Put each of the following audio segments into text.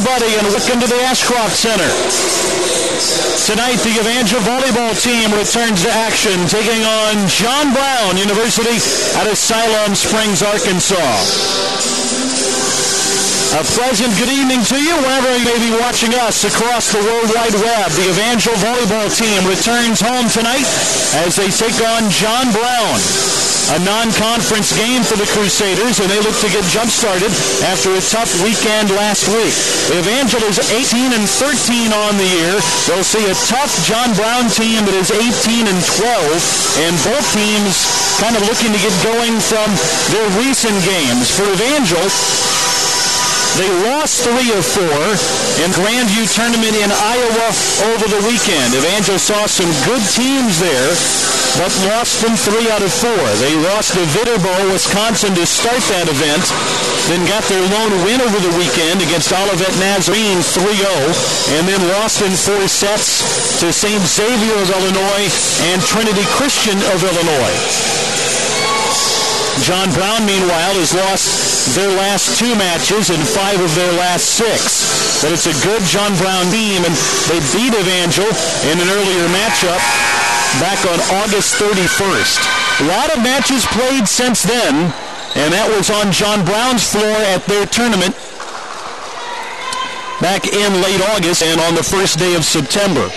everybody, and welcome to the Ashcroft Center. Tonight, the Evangel volleyball team returns to action, taking on John Brown University out of Siloam Springs, Arkansas. A pleasant good evening to you wherever you may be watching us across the World Wide Web. The Evangel volleyball team returns home tonight as they take on John Brown. A non-conference game for the Crusaders, and they look to get jump-started after a tough weekend last week. The Evangel is 18-13 on the year. They'll see a tough John Brown team that is 18-12, and both teams kind of looking to get going from their recent games. For Evangel, they lost 3 of 4 in Grandview tournament in Iowa over the weekend. Evangel saw some good teams there, but lost them 3 out of 4. They lost to Viterbo, Wisconsin to start that event, then got their lone win over the weekend against Olivet Nazarene 3-0, and then lost in 4 sets to St. Xavier of Illinois and Trinity Christian of Illinois. John Brown, meanwhile, has lost their last 2 matches and 5 of their last 6. But it's a good John Brown team, and they beat Evangel in an earlier matchup back on August 31st. A lot of matches played since then, and that was on John Brown's floor at their tournament back in late August and on the first day of September.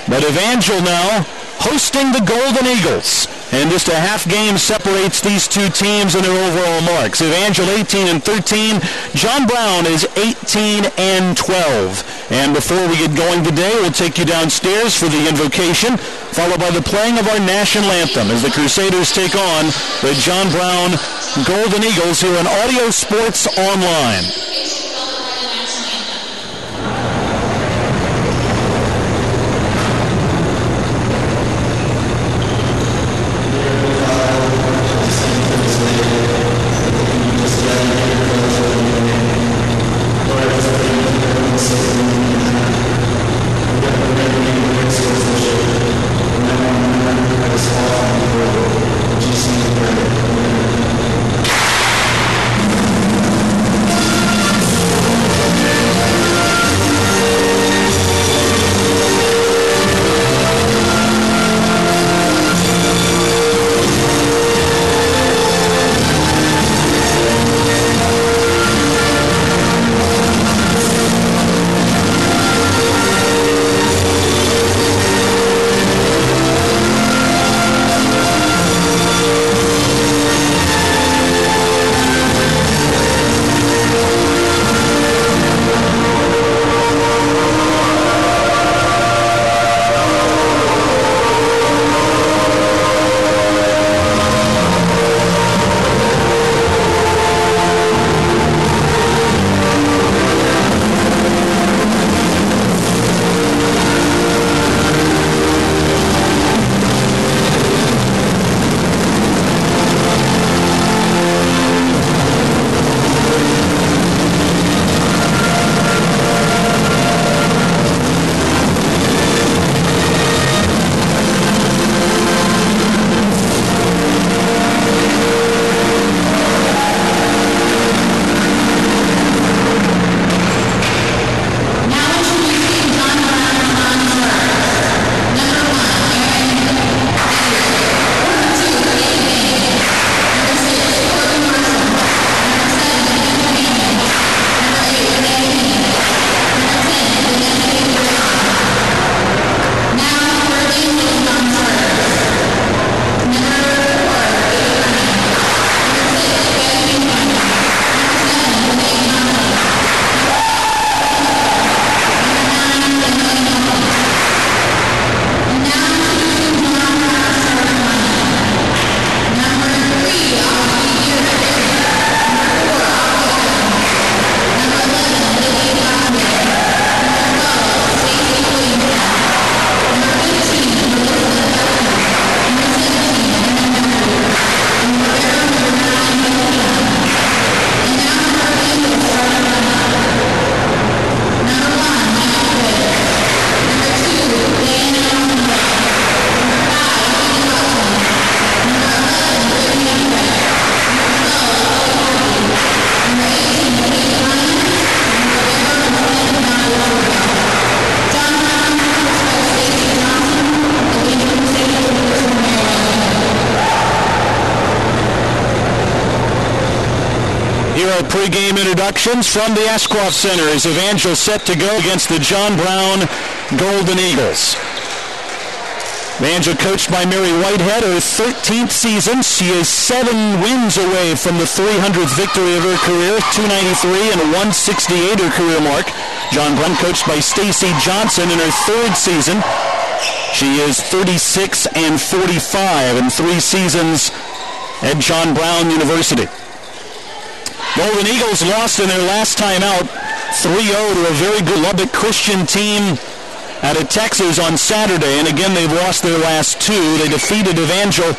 But Evangel now hosting the Golden Eagles. And just a half game separates these two teams in their overall marks. Evangel 18-13. John Brown is 18-12. And before we get going today, we'll take you downstairs for the invocation, followed by the playing of our national anthem as the Crusaders take on the John Brown Golden Eagles here on Audio Sports Online. Pre-game introductions from the Ashcroft Center as Evangel set to go against the John Brown Golden Eagles. Evangel coached by Mary Whitehead, her 13th season. She is 7 wins away from the 300th victory of her career, 293 and 168 her career mark. John Brown coached by Stacy Johnson in her 3rd season. She is 36 and 45 in 3 seasons at John Brown University. Golden Eagles lost in their last time out 3-0 to a very good Lubbock Christian team out of Texas on Saturday, and again they've lost their last 2. They defeated Evangel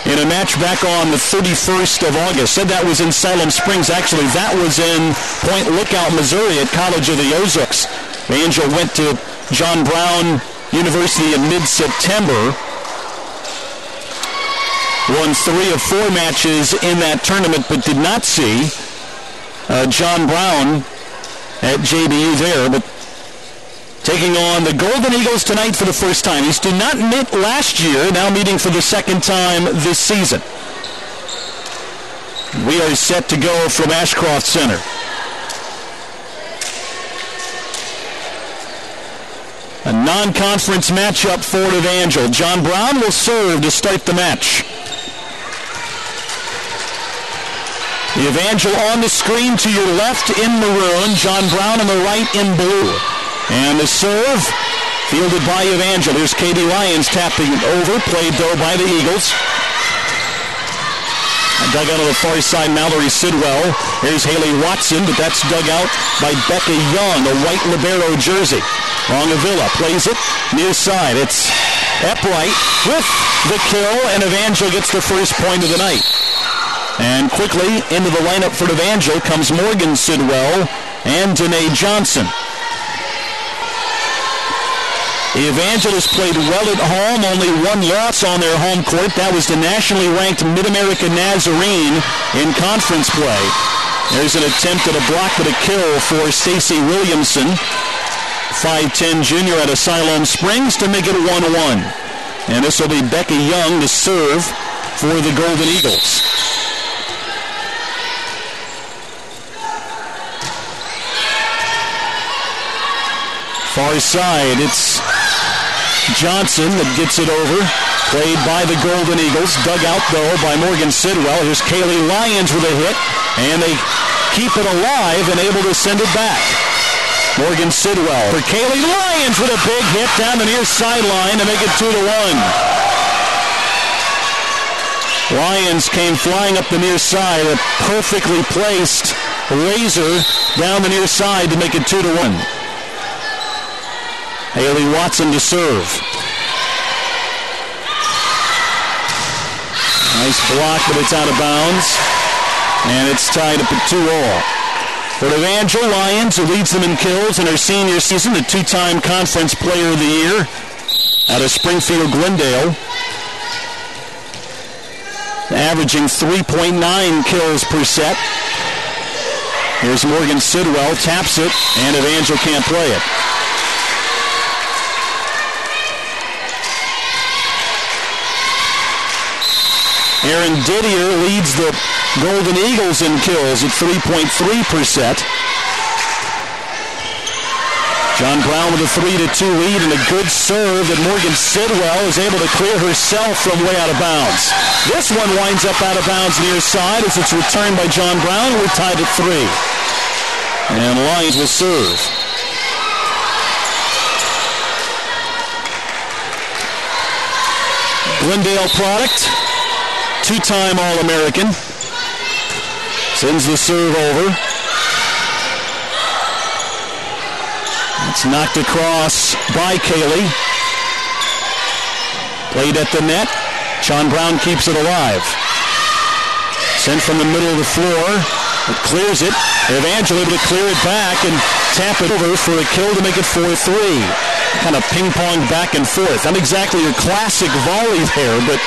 in a match back on the 31st of August. Said that was in Salem Springs. Actually, that was in Point Lookout, Missouri at College of the Ozarks. Evangel went to John Brown University in mid-September. Won 3 of 4 matches in that tournament, but did not see John Brown at JBU there. But taking on the Golden Eagles tonight for the first time. These did not meet last year, now meeting for the second time this season. We are set to go from Ashcroft Center. A non-conference matchup for Evangel. John Brown will serve to start the match. The Evangel on the screen to your left in maroon, John Brown on the right in blue. And the serve, fielded by Evangel. Here's Katie Lyons tapping over, played though by the Eagles. Dug out on the far side, Mallory Sidwell. Here's Haley Watson, but that's dug out by Becca Young, a white libero jersey. Longavilla plays it near side. It's Epwright with the kill, and Evangel gets the first point of the night. And quickly into the lineup for Evangel comes Morgan Sidwell and Danae Johnson. The Evangel has played well at home, only 1 loss on their home court. That was the nationally ranked Mid-America Nazarene in conference play. There's an attempt at a block but a kill for Stacy Williamson, 5'10 junior out of Siloam Springs, to make it 1-1. And this will be Becca Young to serve for the Golden Eagles. Far side, it's Johnson that gets it over. Played by the Golden Eagles. Dug out, though, by Morgan Sidwell. Here's Kaylee Lyons with a hit. And they keep it alive and able to send it back. Morgan Sidwell for Kaylee Lyons with a big hit down the near sideline to make it 2-1. Lyons came flying up the near side. A perfectly placed laser down the near side to make it 2-1. Haley Watson to serve. Nice block, but it's out of bounds. And it's tied up at 2-all. For Evangel, Lyons, who leads them in kills in her senior season, the 2-time Conference Player of the Year out of Springfield, Glendale. Averaging 3.9 kills per set. Here's Morgan Sidwell, taps it, and Evangel can't play it. Aaron Didier leads the Golden Eagles in kills at 3.3 per set. John Brown with a 3-2 lead and a good serve that Morgan Sidwell is able to clear herself from way out of bounds. This one winds up out of bounds near side as it's returned by John Brown. We're tied at 3. And Lyons will serve. Glendale product. 2-time All-American. Sends the serve over. It's knocked across by Kaylee. Played at the net. John Brown keeps it alive. Sent from the middle of the floor. It clears it. Evangel able to clear it back and tap it over for a kill to make it 4-3. Kind of ping-pong back and forth. Not exactly your classic volley there, but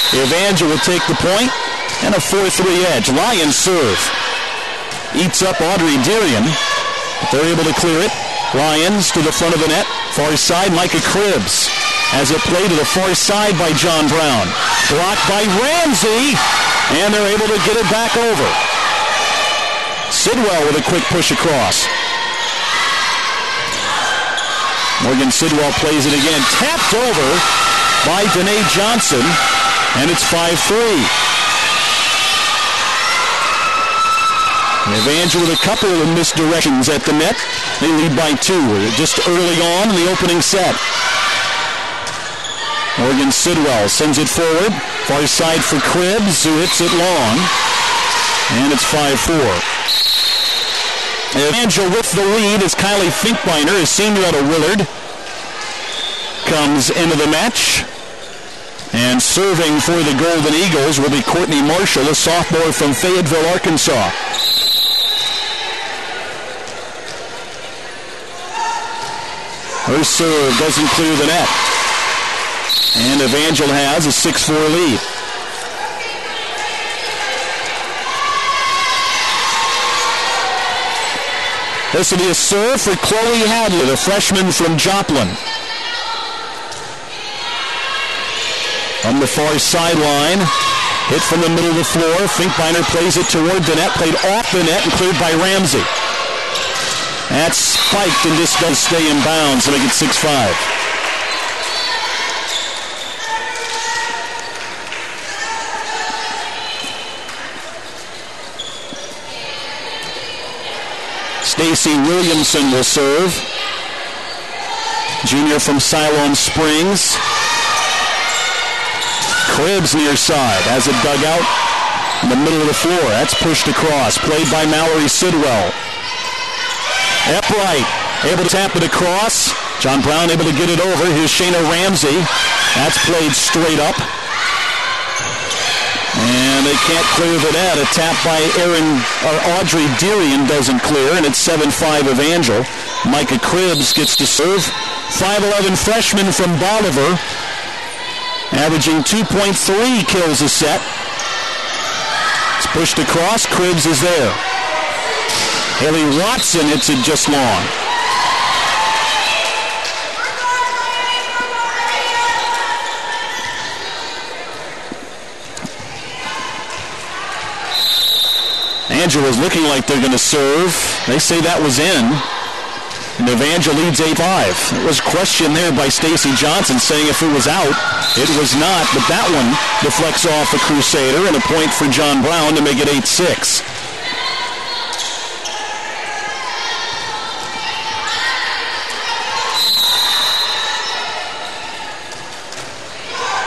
Evangel will take the point and a 4-3 edge. Lyons serve. Eats up Audrey Derian, but they're able to clear it. Lyons to the front of the net. Far side, Micah Cribbs has it played to the far side by John Brown. Blocked by Ramsey, and they're able to get it back over. Sidwell with a quick push across. Morgan Sidwell plays it again. Tapped over by Danae Johnson, and it's 5-3. Evangel with a couple of misdirections at the net. They lead by 2 just early on in the opening set. Morgan Sidwell sends it forward. Far side for Cribbs, who hits it long. And it's 5-4. Evangel with the lead as Kylie Finkbeiner, a senior out of Willard, comes into the match. And serving for the Golden Eagles will be Courtney Marshall, a sophomore from Fayetteville, Arkansas. Her serve doesn't clear the net. And Evangel has a 6-4 lead. This will be a serve for Chloe Hadley, the freshman from Joplin. On the far sideline, hit from the middle of the floor. Finkbeiner plays it toward the net, played off the net and cleared by Ramsey. That's spiked, and this does stay in bounds to make it 6-5. Stacy Williamson will serve. Junior from Siloam Springs. Cribbs near side has it dug out in the middle of the floor. That's pushed across. Played by Mallory Sidwell. Upright, able to tap it across. John Brown able to get it over. Here's Shayna Ramsey. That's played straight up. And they can't clear the net. A tap by Audrey Derian doesn't clear, and it's 7-5 Evangel. Micah Cribbs gets to serve. 5'11 freshman from Bolivar, averaging 2.3 kills a set. It's pushed across. Cribbs is there. Haley Watson hits it just long. Angela's looking like they're going to serve. They say that was in. And Evangel leads 8-5. There was a question there by Stacy Johnson saying if it was out. It was not, but that one deflects off the Crusader, and a point for John Brown to make it 8-6.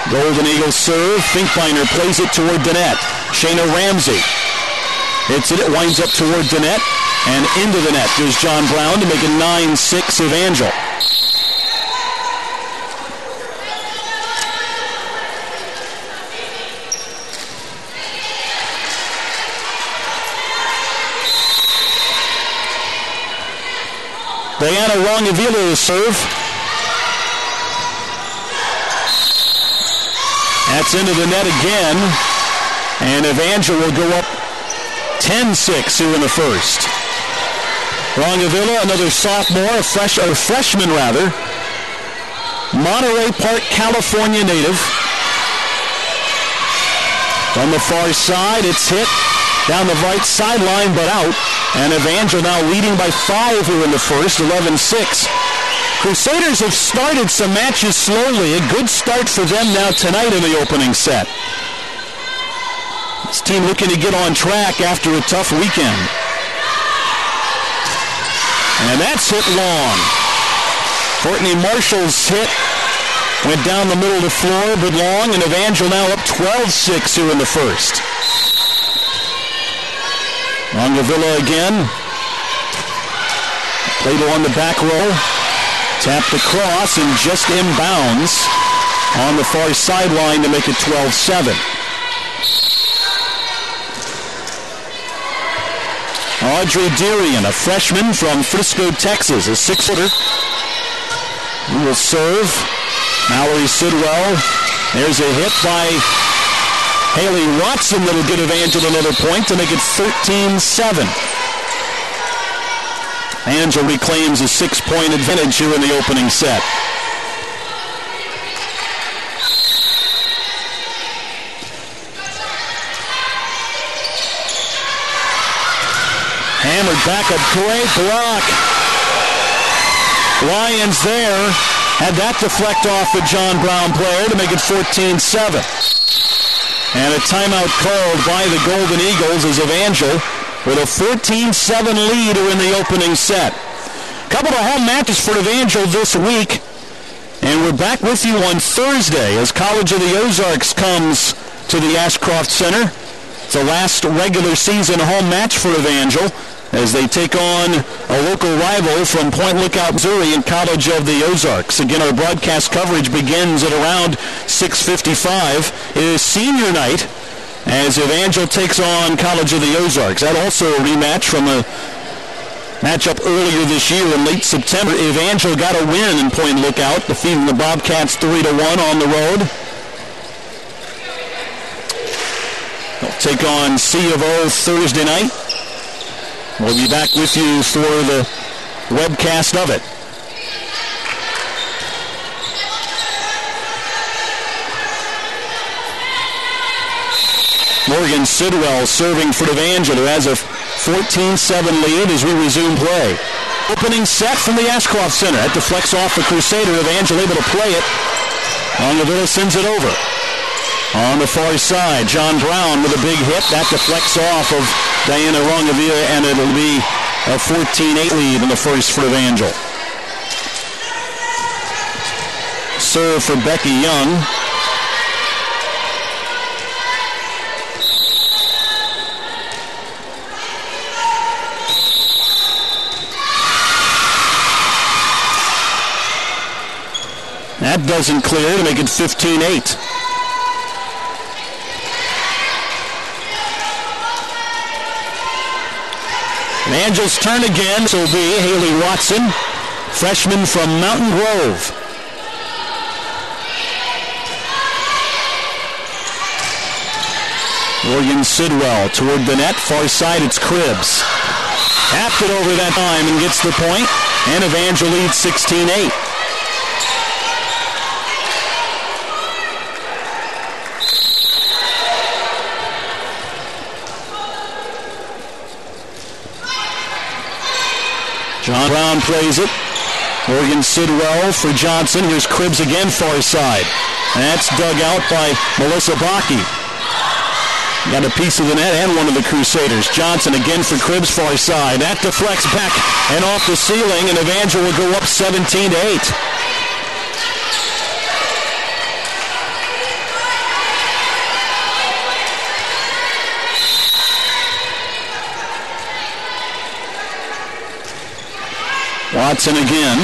Golden Eagles serve. Finkbeiner plays it toward the net. Shayna Ramsey hits it. It winds up toward the net and into the net. There's John Brown to make it 9-6 Evangel. Diana Rongavila to serve. That's into the net again. And Evangel will go up 10-6 here in the first. Rongavila, another sophomore, a freshman rather. Monterey Park, California native. On the far side, it's hit down the right sideline, but out. And Evangel now leading by 5 here in the first, 11-6. Crusaders have started some matches slowly. A good start for them now tonight in the opening set. This team looking to get on track after a tough weekend. And that's hit long. Courtney Marshall's hit went down the middle of the floor, but long, and Evangel now up 12-6 here in the first. Rongavila again. Played along the back row. Tapped across and just inbounds on the far sideline to make it 12-7. Audrey Derian, a freshman from Frisco, Texas, a 6-footer, who will serve. Mallory Sidwell. There's a hit by Haley Watson that'll get Evangel another point to make it 13-7. Evangel reclaims a 6-point advantage here in the opening set. hammered back. A great block. Lions there had that deflect off the John Brown player to make it 14-7. And a timeout called by the Golden Eagles as Evangel with a 14-7 lead in the opening set. A couple of home matches for Evangel this week. And we're back with you on Thursday as College of the Ozarks comes to the Ashcroft Center. It's the last regular season home match for Evangel as they take on a local rival from Point Lookout, Missouri in College of the Ozarks. Again, our broadcast coverage begins at around 6:55. It is senior night as Evangel takes on College of the Ozarks. That also a rematch from a matchup earlier this year in late September. Evangel got a win in Point Lookout, defeating the Bobcats 3-1 on the road. They'll take on C of O Thursday night. We'll be back with you for the webcast of it. Morgan Sidwell serving for Evangel, who has a 14-7 lead as we resume play. Opening set from the Ashcroft Center. That deflects off the Crusader. Evangel able to play it. Longavilla sends it over. On the far side, John Brown with a big hit. That deflects off of Diana Rongavilla, and it'll be a 14-8 lead in the first for Evangel. Serve for Becky Young. That doesn't clear to make it 15-8. Evangel's turn again. This will be Haley Watson, freshman from Mountain Grove. Morgan Sidwell toward the net. Far side, it's Cribbs. Tapped it over that time and gets the point. And Evangel leads 16-8. John Brown plays it. Morgan Sidwell for Johnson. Here's Cribbs again, far side. That's dug out by Melissa Bakke. Got a piece of the net and one of the Crusaders. Johnson again for Cribbs, far side. That deflects back and off the ceiling, and Evangel will go up 17-8. Watson again.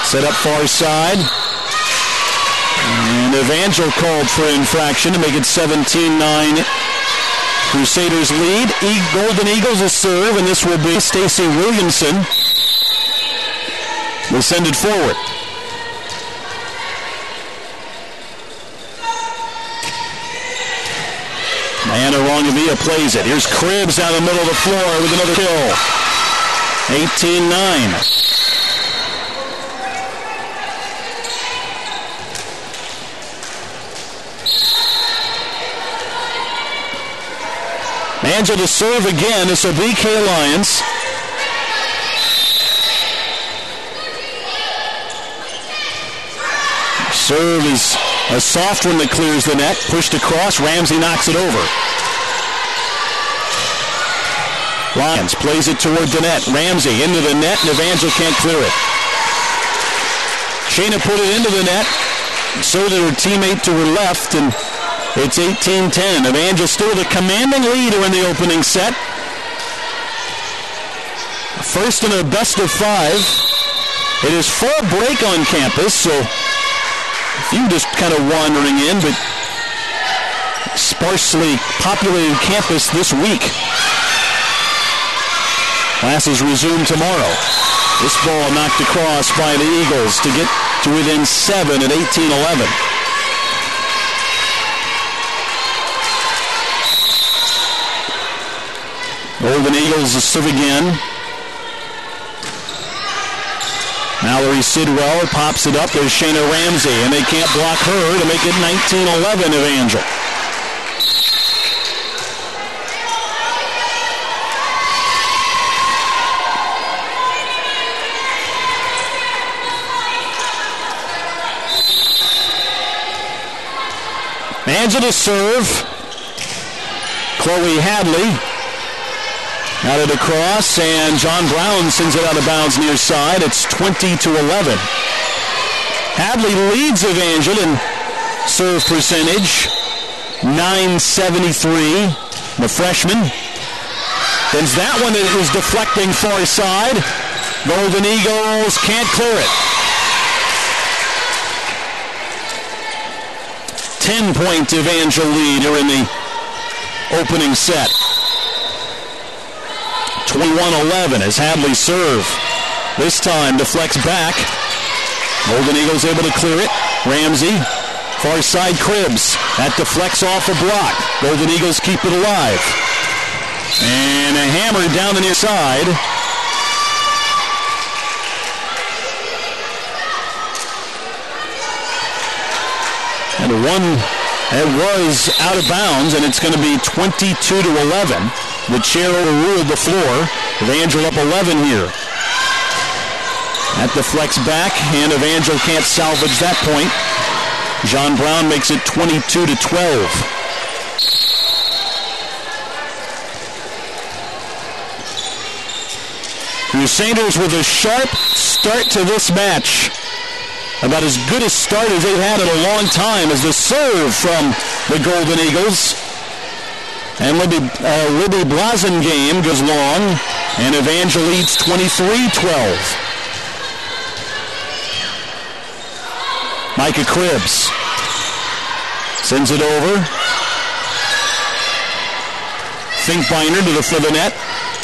Set up far side. And Evangel called for infraction to make it 17-9. Crusaders lead. Golden Eagles a serve, and this will be Stacy Williamson. Will send it forward. Diana Rongavilla plays it. Here's Cribbs down the middle of the floor with another kill. 18-9. Evangel to serve again. This will be K Lions. Serve is a soft one that clears the net. Pushed across. Ramsey knocks it over. Lions plays it toward the net. Ramsey into the net, and Evangel can't clear it. Shayna put it into the net. So did her teammate to her left, and it's 18-10. Evangel still the commanding leader in the opening set. First in a best of 5. It is full break on campus, so a few just kind of wandering in, but sparsely populated campus this week. Classes resume tomorrow. This ball knocked across by the Eagles to get to within 7 at 18-11. Golden Eagles to serve again. Mallory Sidwell pops it up. There's Shayna Ramsey, and they can't block her to make it 19-11 Evangel. Angela serve. Chloe Hadley out it across, and John Brown sends it out of bounds near side. It's 20-11. Hadley leads Evangel in serve percentage, 973. The freshman. Sends that one that is deflecting far side. Golden Eagles can't clear it. 10-point Evangel lead here in the opening set. 21-11 as Hadley serve. This time deflects back. Golden Eagles able to clear it. Ramsey, far side Cribbs. That deflects off a block. Golden Eagles keep it alive. And a hammer down the near side. And one that was out of bounds, and it's going to be 22-11. The chair overruled the floor. Evangel up 11 here. That deflects back, and Evangel can't salvage that point. John Brown makes it 22-12. Crusaders with a sharp start to this match. About as good a start as they've had in a long time as the serve from the Golden Eagles. And Libby Blasingame goes long, and Evangel leads 23-12. Micah Cribbs sends it over. Finkbeiner to the foot of the net.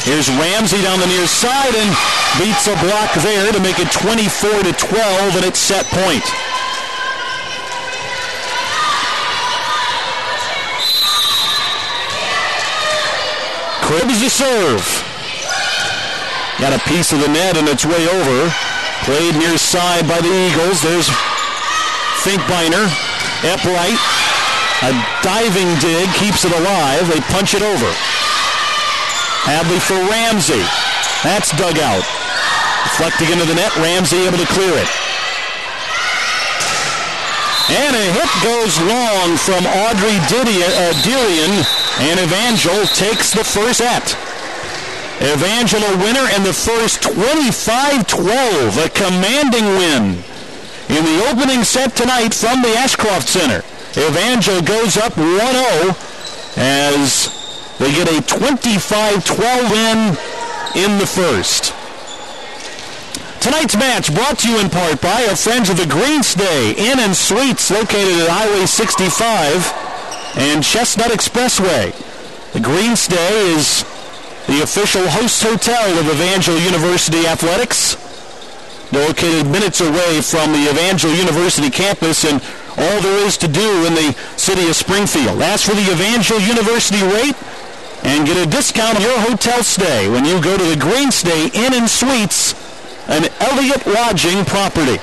Here's Ramsey down the near side and beats a block there to make it 24-12, and it's set point. Cribbs to serve. Got a piece of the net and it's way over. Played near side by the Eagles. There's Finkbeiner. Upright. A diving dig keeps it alive. They punch it over. Hadley for Ramsey. That's dug out. Deflecting into the net. Ramsey able to clear it. And a hit goes long from Audrey Dirian, and Evangel takes the first set. Evangel a winner in the first 25-12, a commanding win in the opening set tonight from the Ashcroft Center. Evangel goes up 1-0 as they get a 25-12 win in the first. Tonight's match brought to you in part by our friends of the Greenstay Inn and Suites located at Highway 65 and Chestnut Expressway. The Greenstay is the official host hotel of Evangel University Athletics, located minutes away from the Evangel University campus and all there is to do in the city of Springfield. Ask for the Evangel University rate and get a discount on your hotel stay when you go to the Greenstay Inn and Suites, an Elliott Lodging property.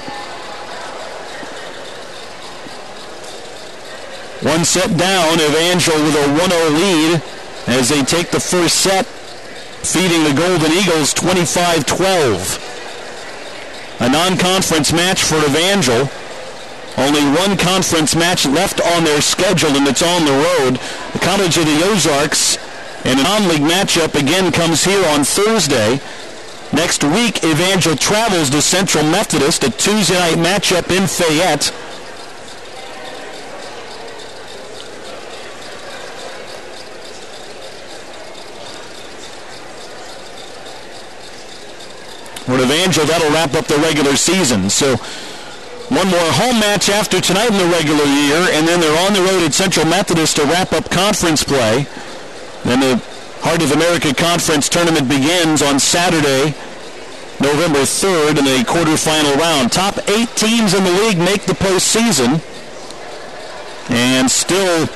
One set down, Evangel with a 1-0 lead as they take the first set, feeding the Golden Eagles 25-12. A non-conference match for Evangel. Only one conference match left on their schedule, and it's on the road. The College of the Ozarks, and a non-league matchup again comes here on Thursday. Next week, Evangel travels to Central Methodist, a Tuesday night matchup in Fayette. For Evangel, that'll wrap up the regular season. So one more home match after tonight in the regular year, and then they're on the road at Central Methodist to wrap up conference play. Then the Heart of America Conference tournament begins on Saturday, November 3rd, in a quarterfinal round. Top 8 teams in the league make the postseason, and still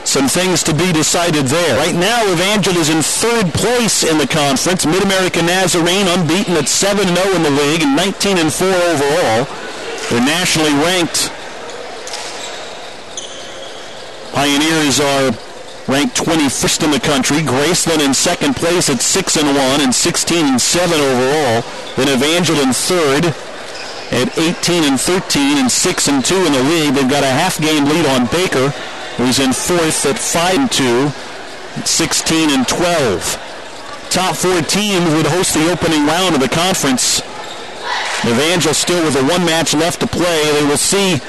some things to be decided there. Right now, Evangel is in third place in the conference. Mid-America Nazarene unbeaten at 7-0 in the league and 19-4 overall. They're nationally ranked. Pioneers are ranked 21st in the country. Graceland in second place at 6-1 and 16-7 overall. Then Evangel in third. at 18-13 and 6-2 in the league. They've got a half-game lead on Baker, who's in fourth at 5-2, 16-12. Top four teams would host the opening round of the conference. Evangel still with a one match left to play. They will see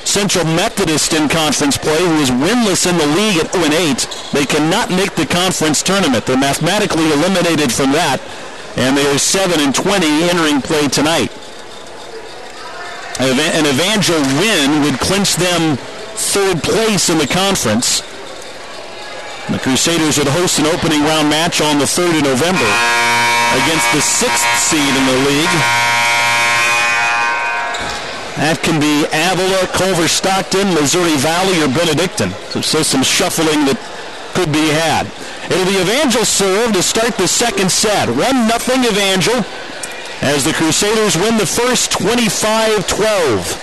Central Methodist in conference play, who is winless in the league at 0-8. They cannot make the conference tournament. They're mathematically eliminated from that, and they are 7-20 entering play tonight. An Evangel win would clinch them third place in the conference. The Crusaders would host an opening round match on the 3rd of November against the 6th seed in the league. That can be Avila, Culver Stockton, Missouri Valley, or Benedictine. So some shuffling that could be had. It'll be Evangel serve to start the second set. 1-0 Evangel as the Crusaders win the first 25-12.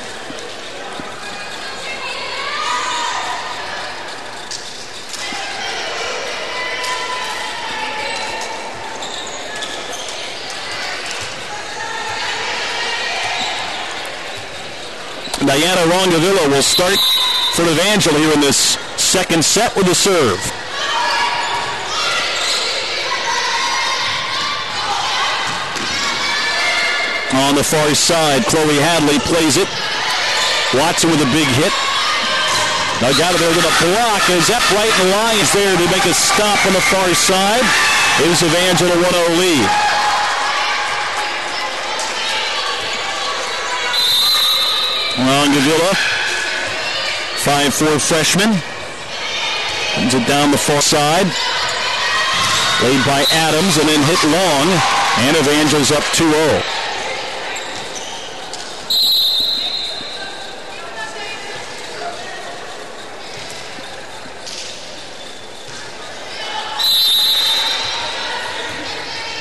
Diana Rongavilla will start for Evangel here in this second set with the serve. On the far side, Chloe Hadley plays it. Watson with a big hit. Dug out of there with a block as Epwright and Lyons there to make a stop on the far side. Here's Evangel a 1-0 lead. Rongavilla, 5'4" freshman. Brings it down the far side. Played by Adams and then hit long. And Evangel's up 2-0.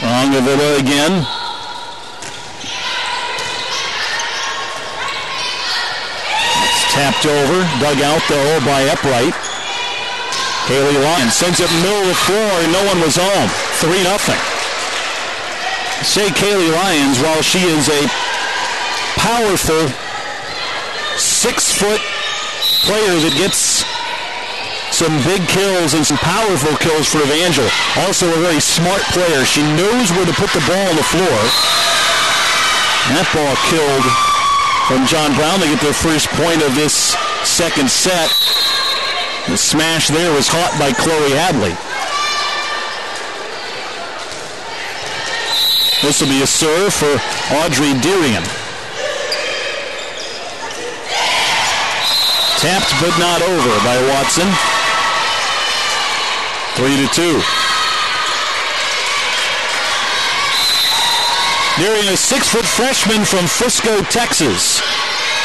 Rongavilla again. Tapped over, dug out though by Epwright. Kaylee Lyons sends it middle of the floor, and no one was home. 3-0. Say Kaylee Lyons, while she is a powerful 6-foot player that gets some big kills and some powerful kills for Evangel. Also a very smart player. She knows where to put the ball on the floor. That ball killed from John Brown. They get their first point of this second set. The smash there was caught by Chloe Hadley. This will be a serve for Audrey Deerian. Tapped but not over by Watson. 3-2. Deerian, a 6-foot freshman from Frisco, Texas.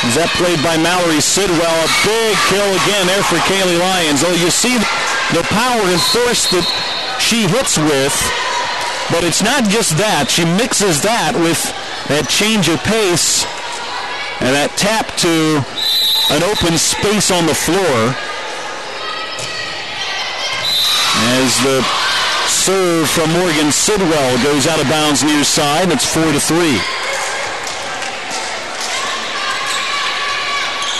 Is that played by Mallory Sidwell? A big kill again there for Kaylee Lyons. Oh, you see the power and force that she hits with, but it's not just that. She mixes that with that change of pace and that tap to an open space on the floor. As the serve from Morgan Sidwell goes out of bounds near side. It's 4-3.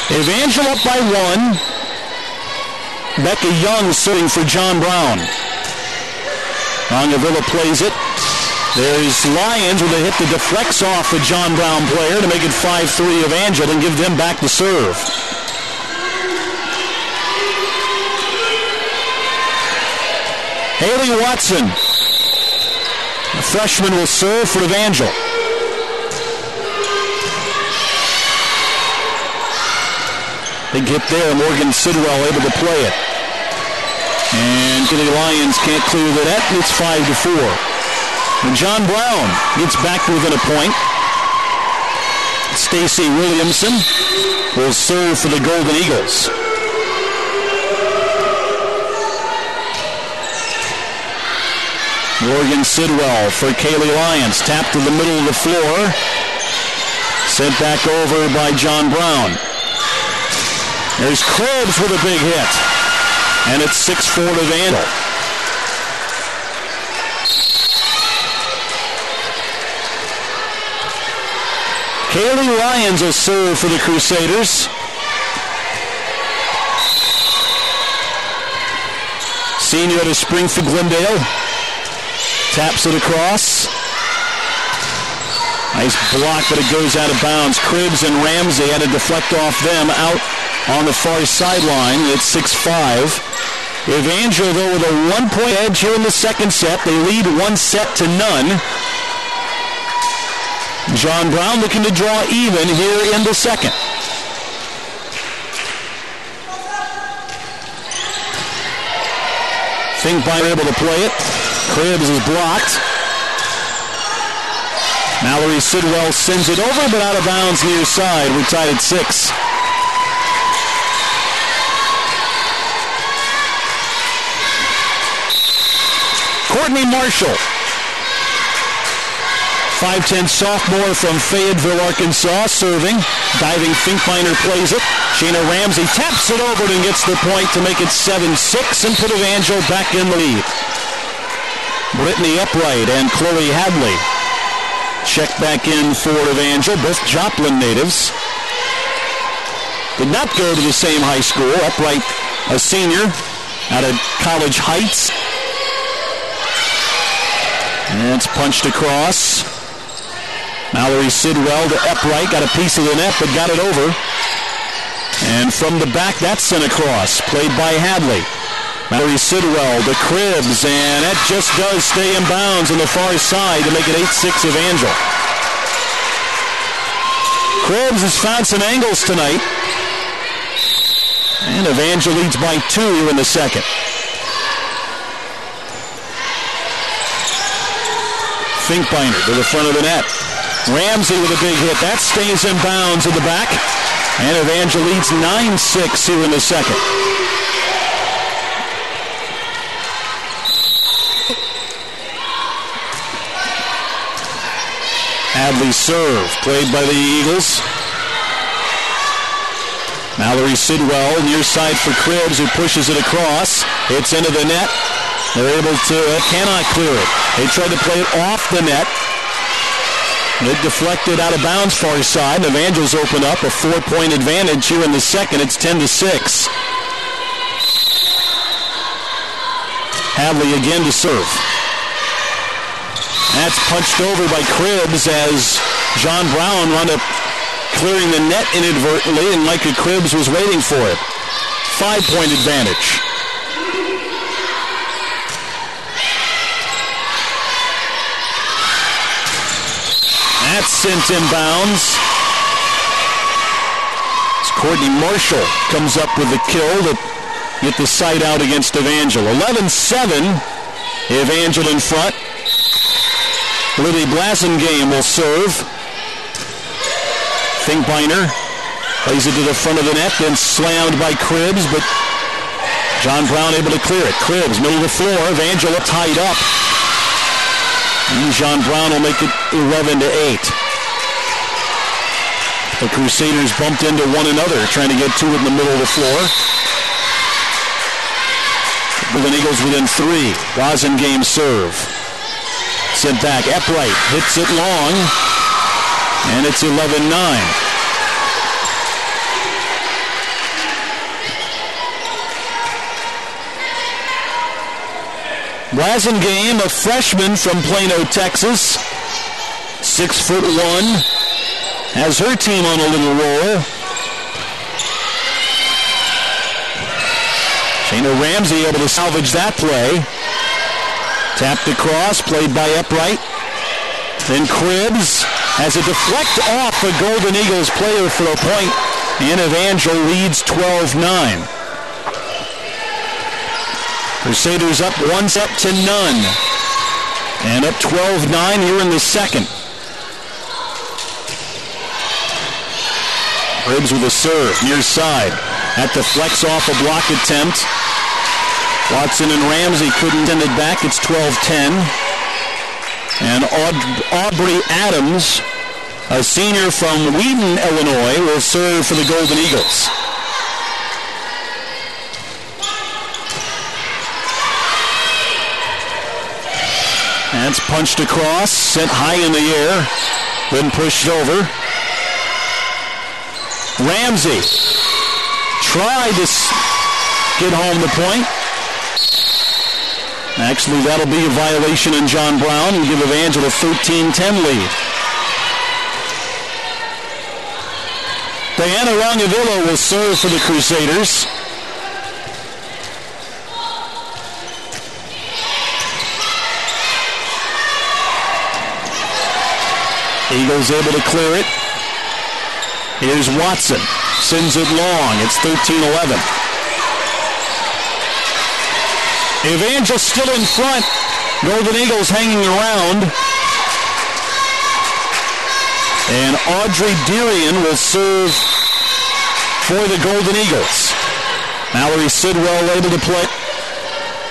Evangel up by 1. Becca Young serving for John Brown. Rongavilla plays it. There's Lyons with a hit that deflects off the John Brown player to make it 5-3 Evangel and give them back the serve. Haley Watson, a freshman, will serve for Evangel. Big hit there, Morgan Sidwell able to play it. And the Lions can't clear the net, and it's 5-4. And John Brown gets back within a point. Stacy Williamson will serve for the Golden Eagles. Morgan Sidwell for Kaylee Lyons. Tapped to the middle of the floor. Sent back over by John Brown. There's Krebs with a big hit. And it's 6-4 to Vandal. Kaylee Lyons will serve for the Crusaders. Senior out of Springfield, Glendale. Taps it across. Nice block, but it goes out of bounds. Cribbs and Ramsey had to deflect off them out on the far sideline. It's 6-5. Evangel, though, with a 1-point edge here in the second set. They lead 1-0. John Brown looking to draw even here in the second. Finkbeiner able to play it. Cribbs is blocked. Mallory Sidwell sends it over, but out of bounds near side. We're tied at 6. Courtney Marshall, 5'10" sophomore from Fayetteville, Arkansas, serving. Diving Finkbeiner plays it. Shayna Ramsey taps it over and gets the point to make it 7-6 and put Evangel back in the lead. Brittany Upright and Chloe Hadley check back in for Evangel, both Joplin natives. Did not go to the same high school. Upright, a senior out of College Heights. And it's punched across. Mallory Sidwell to Upright, got a piece of the net, but got it over. And from the back, that's sent across, played by Hadley. Mallory Sidwell to Cribbs, and that just does stay in bounds on the far side to make it 8-6 Evangel. Cribbs has found some angles tonight. And Evangel leads by 2 in the second. Finkbeiner to the front of the net. Ramsey with a big hit. That stays in bounds in the back. And Evangel leads 9-6 here in the second. Hadley serve, played by the Eagles. Mallory Sidwell near side for Cribbs, who pushes it across. It's into the net. They're able to, cannot clear it. They tried to play it off the net. It deflected out of bounds far side. Evangel's open up a 4-point advantage here in the second. It's 10-6. Hadley again to serve. That's punched over by Cribbs as John Brown wound up clearing the net inadvertently, and Micah Cribbs was waiting for it. 5-point advantage. That's sent in bounds. As Courtney Marshall comes up with the kill to get the side out against Evangel. 11-7. Evangel in front. Libby Blasingame will serve. Finkbeiner plays it to the front of the net, then slammed by Cribbs, but John Brown able to clear it. Cribbs, middle of the floor. Evangel tied up. And John Brown will make it 11-8. The Crusaders bumped into one another, trying to get to it in the middle of the floor. The Eagles within 3. Blasingame serve. Sent back. Upright hits it long, and it's 11-9. Blasingame, a freshman from Plano, Texas, 6'1", has her team on a little roll. Shayna Ramsey able to salvage that play. Tapped across, played by Upright. Then Cribbs has a deflect off a Golden Eagles player for a point, and Evangel leads 12-9. Crusaders up 1-0. And up 12-9 here in the second. Cribbs with a serve, near side. At the flex off a block attempt. Watson and Ramsey couldn't send it back. It's 12-10. And Aubrey Adams, a senior from Wheaton, Illinois, will serve for the Golden Eagles. That's punched across, sent high in the air, then pushed over. Ramsey tried to get home the point. Actually, that'll be a violation in John Brown and give Evangel a 13-10 lead. Diana Rongavilla will serve for the Crusaders. Eagles able to clear it. Here's Watson. Sends it long. It's 13-11. Evangel still in front. Golden Eagles hanging around. And Audrey Derian will serve for the Golden Eagles. Mallory Sidwell able to play.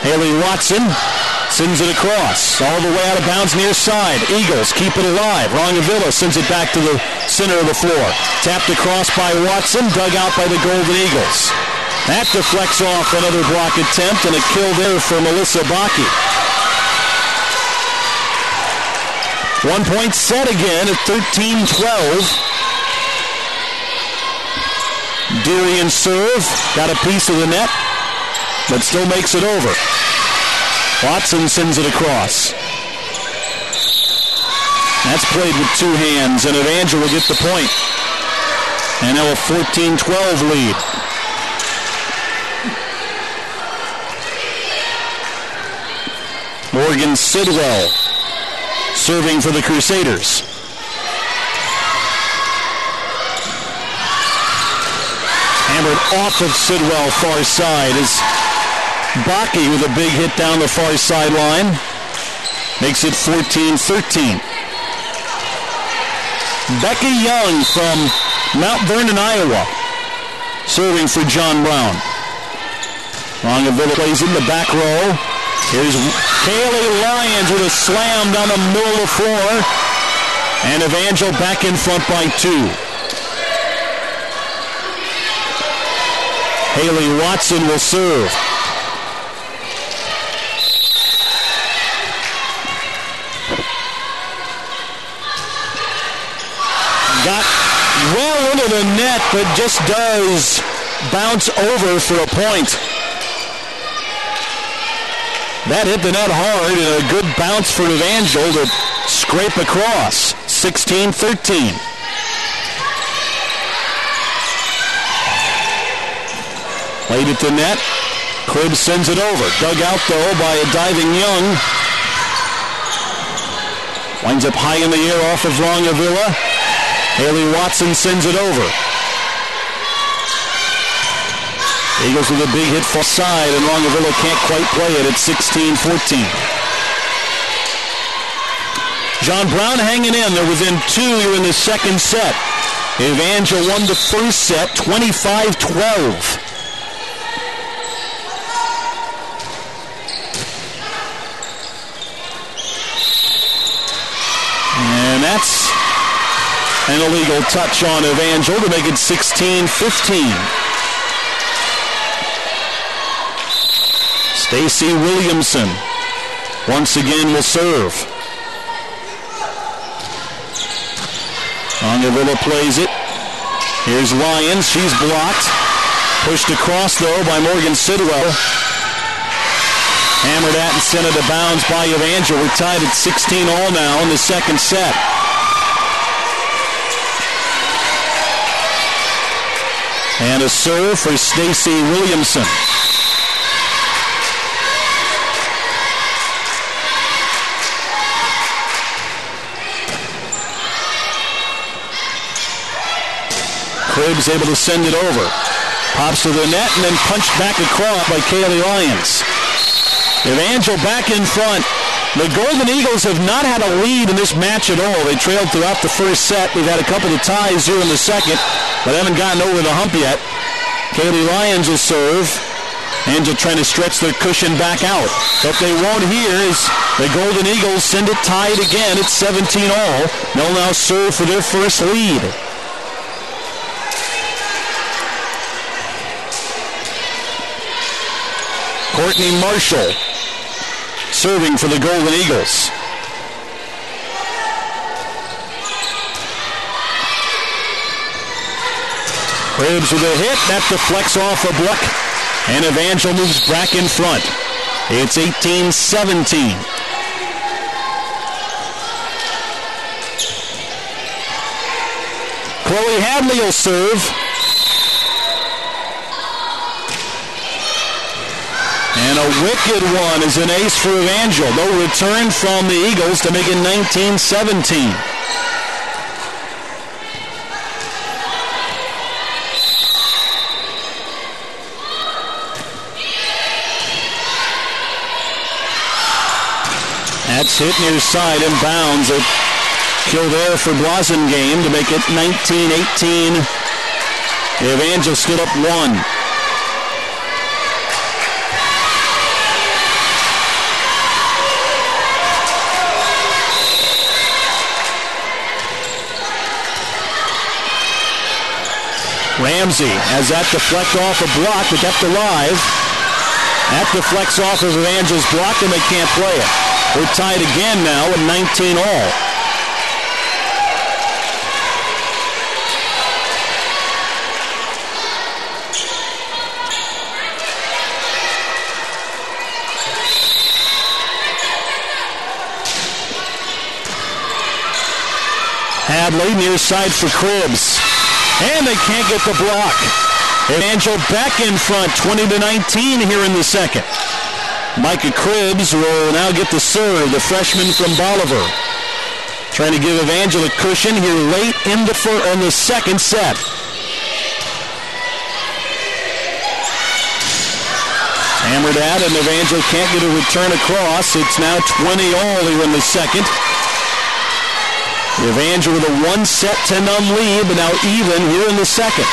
Haley Watson sends it across. All the way out of bounds near side. Eagles keep it alive. Rongavilla sends it back to the center of the floor. Tapped across by Watson. Dug out by the Golden Eagles. That deflects off another block attempt and a kill there for Melissa Bakke. 1 point set again at 13-12. Derian serve. Got a piece of the net, but still makes it over. Watson sends it across. That's played with two hands, and Evangel will get the point. And now a 14-12 lead. Morgan Sidwell serving for the Crusaders. Hammered off of Sidwell, far side, as Bakke with a big hit down the far sideline. Makes it 14-13. Becky Young from Mount Vernon, Iowa, serving for John Brown. Rongavilla plays in the back row. Here's Kaylee Lyons with a slam down the middle of the floor. And Evangel back in front by 2. Haley Watson will serve. Got well into the net, but just does bounce over for a point. That hit the net hard, and a good bounce for Evangel to scrape across. 16-13. Played at the net. Cribbs sends it over. Dug out, though, by a diving Young. Winds up high in the air off of Rongavilla. Haley Watson sends it over. Eagles with a big hit far side, and Rongavilla can't quite play it at 16-14. John Brown hanging in. They're within 2 here in the second set. Evangel won the first set, 25-12. And that's an illegal touch on Evangel to make it 16-15. Stacy Williamson once again will serve. Rongavilla plays it. Here's Lyons. She's blocked. Pushed across, though, by Morgan Sidwell. Hammered at and sent it to bounds by Evangel. We're tied at 16 all now in the second set. And a serve for Stacy Williamson. Cribbs able to send it over. Pops to the net and then punched back across by Kaylee Lyons. Evangel back in front. The Golden Eagles have not had a lead in this match at all. They trailed throughout the first set. We've had a couple of ties here in the second, but haven't gotten over the hump yet. Kaylee Lyons will serve. Angel trying to stretch their cushion back out. But they won't here as the Golden Eagles send it tied again at 17 all. They'll now serve for their first lead. Courtney Marshall serving for the Golden Eagles. Cribbs with a hit. That deflects off a block. And Evangel moves back in front. It's 18-17. Chloe Hadley will serve. And a wicked one is an ace for Evangel. No return from the Eagles to make it 19-17. That's hit near side and bounds. A kill there for Blasingame to make it 19-18. Evangel stood up one. Ramsey has that deflect off a block but kept alive. That deflects off of Evangel's block and they can't play it. We're tied again now at 19 all. Hadley near side for Cribbs. And they can't get the block. Evangel back in front, 20-19 here in the second. Micah Cribbs will now get the serve, the freshman from Bolivar. Trying to give Evangel a cushion here late in the second set. Hammered at, and Evangel can't get a return across. It's now 20 all here in the second. Evangel with a 1-0 lead, but now even here in the second.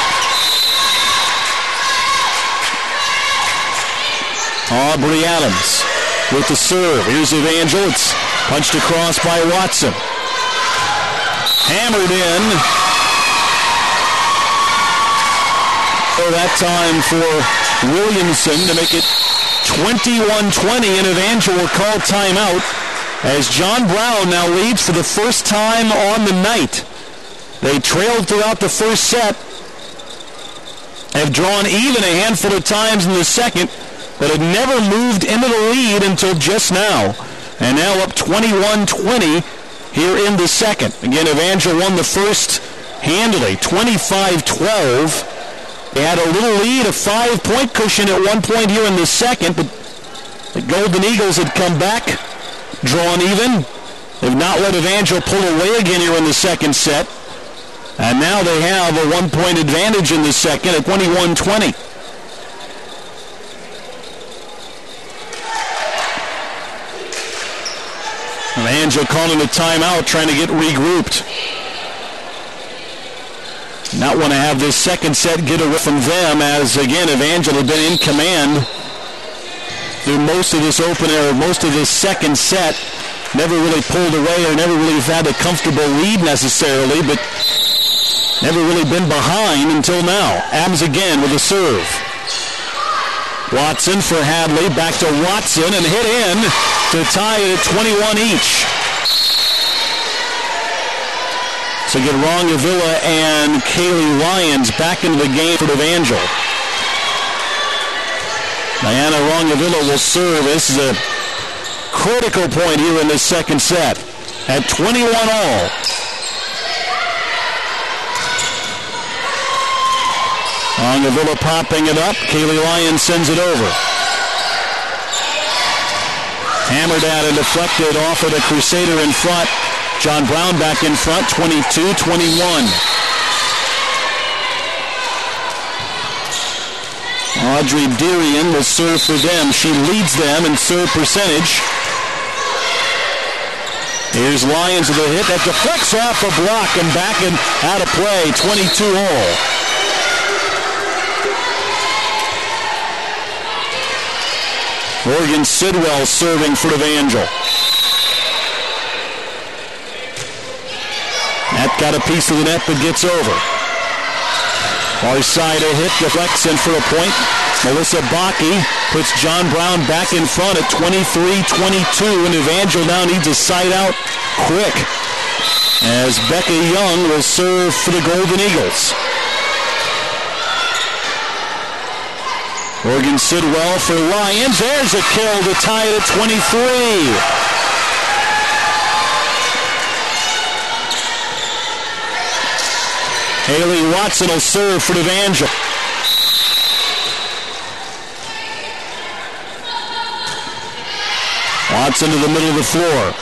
Aubrey Adams with the serve. Here's Evangel. It's punched across by Watson. Hammered in. So that time for Williamson to make it 21-20, and Evangel will call timeout as John Brown now leads for the first time on the night. They trailed throughout the first set, have drawn even a handful of times in the second, but had never moved into the lead until just now. And now up 21-20 here in the second. Again, Evangel won the first handily, 25-12. They had a little lead, a 5-point cushion at one point here in the second, but the Golden Eagles had come back, drawn even. They've not let Evangel pull away again here in the second set. And now they have a 1-point advantage in the second at 21-20. Evangel calling a timeout, trying to get regrouped. Not want to have this second set get away from them, as again Evangel had been in command through most of this opener, most of this second set. Never really pulled away or never really had a comfortable lead necessarily, but never really been behind until now. Adams again with a serve. Watson for Hadley, back to Watson, and hit in to tie it at 21 each. So get Rongavilla and Kaylee Lyons back into the game for Evangel. Diana Rongavilla will serve. This is a critical point here in this second set at 21 all. Rongavilla popping it up. Kaylee Lyons sends it over. Hammered at and deflected off of the Crusader in front. John Brown back in front, 22-21. Audrey Derian will serve for them. She leads them in serve percentage. Here's Lyons with a hit that deflects off a block and back and out of play, 22 all. Morgan Sidwell serving for Evangel. That got a piece of the net but gets over. Far side a hit, deflects in for a point. Melissa Bakke puts John Brown back in front at 23-22, and Evangel now needs a side out quick as Becca Young will serve for the Golden Eagles. Morgan Sidwell for Lions. There's a kill to tie it at 23. Haley Watson will serve for Evangel. Watson to the middle of the floor.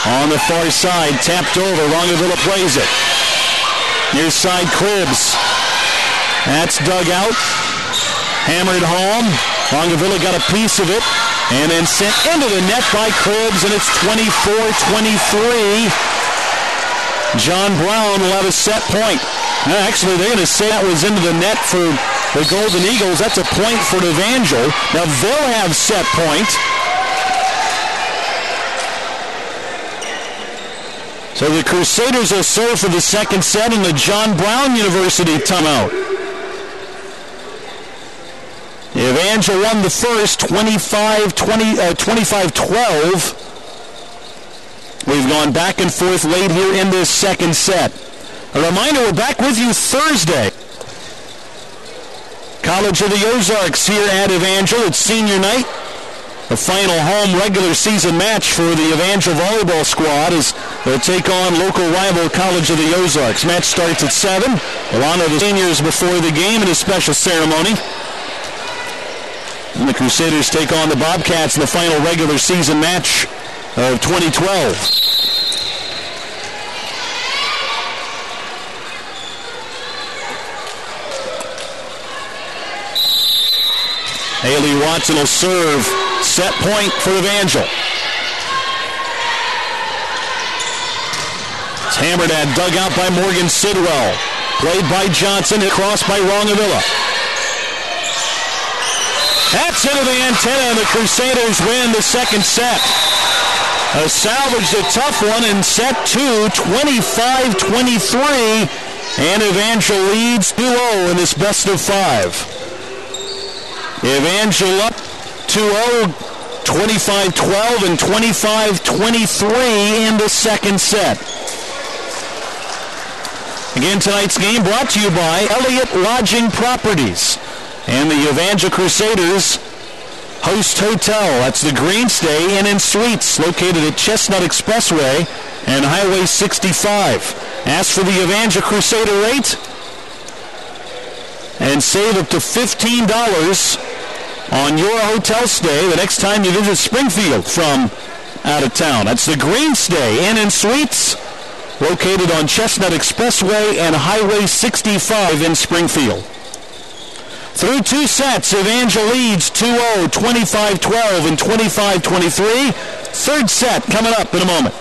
On the far side, tapped over. Longavilla plays it. Near side, Cribbs. That's dug out. Hammered home. Longavilla got a piece of it. And then sent into the net by Cribbs, and it's 24-23. John Brown will have a set point. Actually, they're going to say that was into the net for the Golden Eagles. That's a point for Evangel. Now they'll have set point. So the Crusaders will serve for the second set in the John Brown University timeout. Evangel won the first 25-12. We've gone back and forth late here in this second set. A reminder, we're back with you Thursday. College of the Ozarks here at Evangel. It's senior night. The final home regular season match for the Evangel volleyball squad is they'll take on local rival College of the Ozarks. Match starts at 7. We'll honor the seniors before the game in a special ceremony. And the Crusaders take on the Bobcats in the final regular season match of 2012. Haley Watson will serve. Set point for Evangel. It's hammered at, dug out by Morgan Sidwell. Played by Johnson, crossed by Longavilla. That's into the antenna, and the Crusaders win the second set. Salvaged a tough one in set 2, 25-23, and Evangel leads 2-0 in this best of 5. Evangel up 2-0, 25-12, and 25-23 in the second set. Again, tonight's game brought to you by Elliott Lodging Properties and the Evangel Crusaders Host Hotel. That's the Greenstay Inn and Suites, located at Chestnut Expressway and Highway 65. Ask for the Evangel Crusader rate and save up to $15 on your hotel stay the next time you visit Springfield from out of town. That's the Greenstay Inn and Suites, located on Chestnut Expressway and Highway 65 in Springfield. Through 2 sets, Evangel leads 2-0, 25-12, and 25-23. Third set coming up in a moment.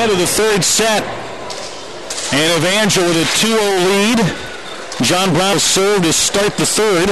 The third set, and Evangel with a 2-0 lead. John Brown served to start the third.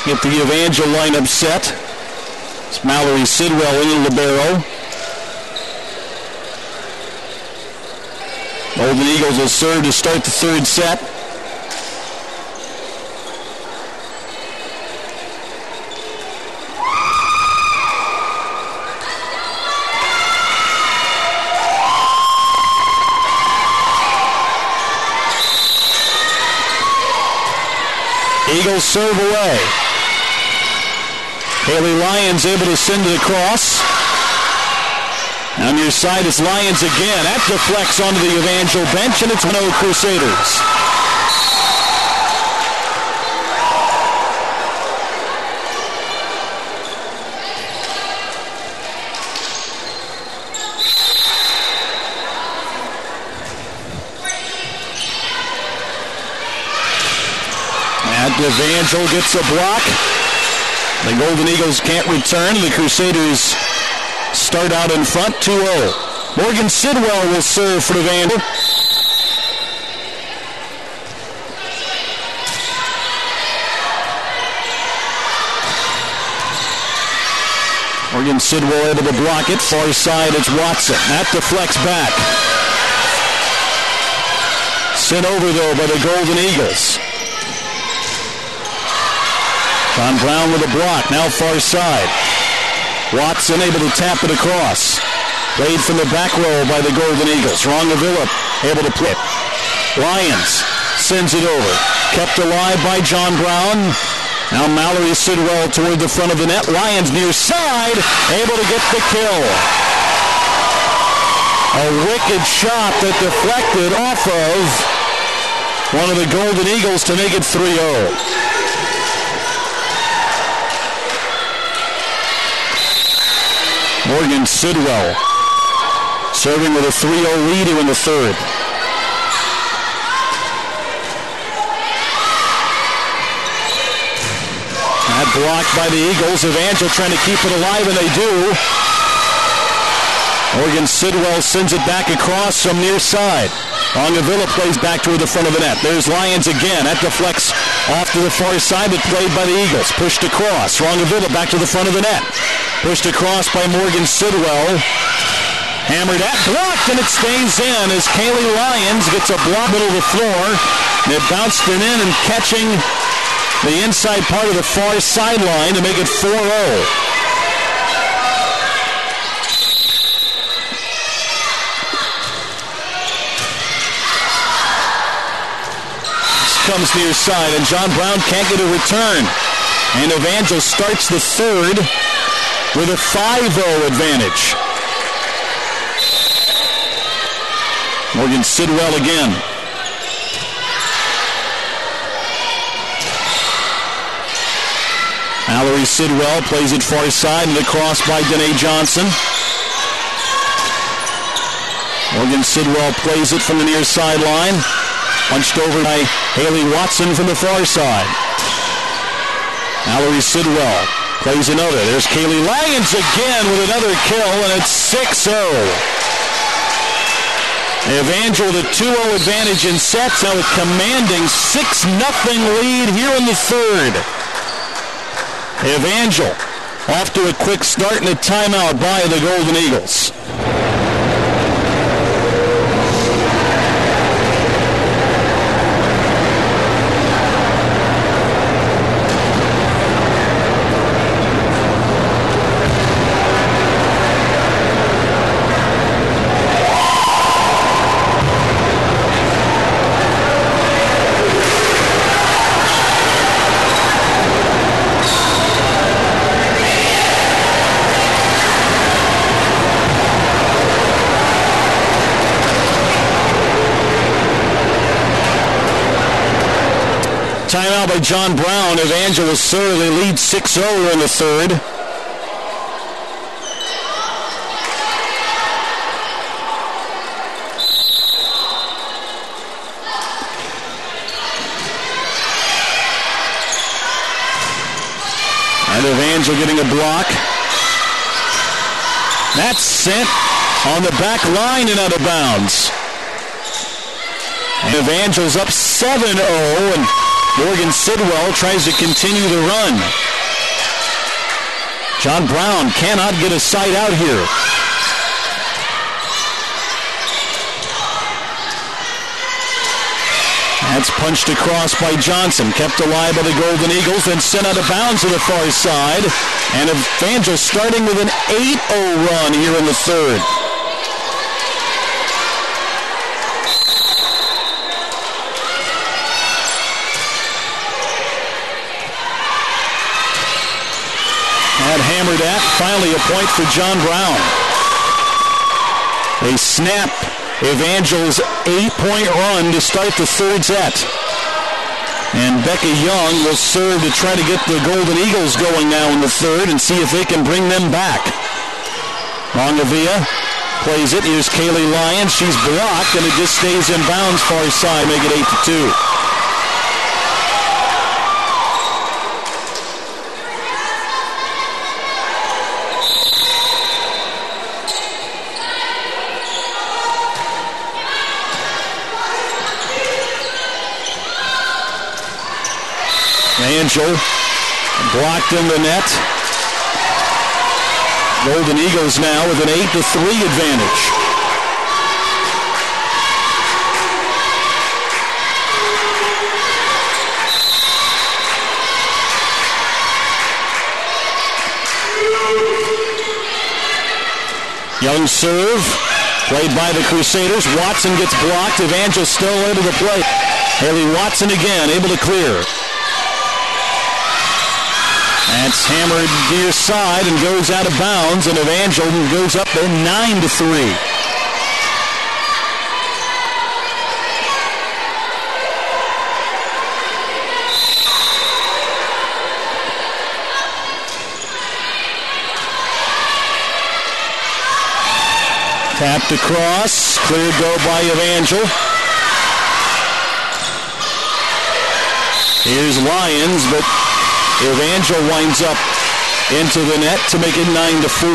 Get the Evangel lineup set. It's Mallory Sidwell in the libero. Golden Eagles will serve to start the third set. Eagles serve away. Haley Lyons able to send it across. On your side, it's Lyons again. That deflects onto the Evangel bench, and it's 1-0 Crusaders. And Evangel gets a block. The Golden Eagles can't return. The Crusaders start out in front, 2-0. Morgan Sidwell will serve for Evangel. Morgan Sidwell able to block it. Far side, it's Watson. That deflects back. Sent over, though, by the Golden Eagles. John Brown with a block. Now far side. Watson able to tap it across. Played from the back row by the Golden Eagles. Ronga-Villip able to play it. Lyons sends it over. Kept alive by John Brown. Now Mallory Sidwell toward the front of the net. Lyons near side. Able to get the kill. A wicked shot that deflected off of one of the Golden Eagles to make it 3-0. Morgan Sidwell serving with a 3-0 lead in the third. That blocked by the Eagles. Evangel trying to keep it alive, and they do. Morgan Sidwell sends it back across from near side. Ronga-Villip plays back toward the front of the net. There's Lyons again. That deflects off to the far side, but played by the Eagles. Pushed across. Ronga-Villip back to the front of the net. Pushed across by Morgan Sidwell. Hammered at, blocked, and it stays in as Kaylee Lyons gets a block middle of the floor. And it bounced it in and catching the inside part of the far sideline to make it 4-0. Comes near side, and John Brown can't get a return. And Evangel starts the third with a 5-0 advantage. Morgan Sidwell again. Mallory Sidwell plays it far side and across by Danae Johnson. Morgan Sidwell plays it from the near sideline. Punched over by Haley Watson from the far side. Mallory Sidwell plays another. There's Kaylee Lyons again with another kill, and it's 6-0. Evangel with a 2-0 advantage in sets, now a commanding 6-0 lead here in the third. Evangel off to a quick start and a timeout by the Golden Eagles. Timeout by John Brown. Evangel will serve. They lead 6-0 in the third. And Evangel getting a block. That's sent on the back line and out of bounds. And Evangel's up 7-0, and Morgan Sidwell tries to continue the run. John Brown cannot get a sight out here. That's punched across by Johnson. Kept alive by the Golden Eagles, then sent out of bounds to the far side. And Evangel starting with an 8-0 run here in the third. Had hammered at. Finally a point for John Brown. They snap Evangel's 8-point run to start the third set. And Becca Young will serve to try to get the Golden Eagles going now in the third and see if they can bring them back. Longavia plays it. Here's Kaylee Lyons. She's blocked, and it just stays in bounds far side, make it 8-2. Evangel blocked in the net. Golden Eagles now with an 8-3 advantage. Young serve played by the Crusaders. Watson gets blocked. Evangel still into the play. Haley Watson again able to clear. That's hammered near side and goes out of bounds, and Evangel goes up there 9-3. Tapped across, cleared go by Evangel. Here's Lyons, but Evangel winds up into the net to make it 9-4.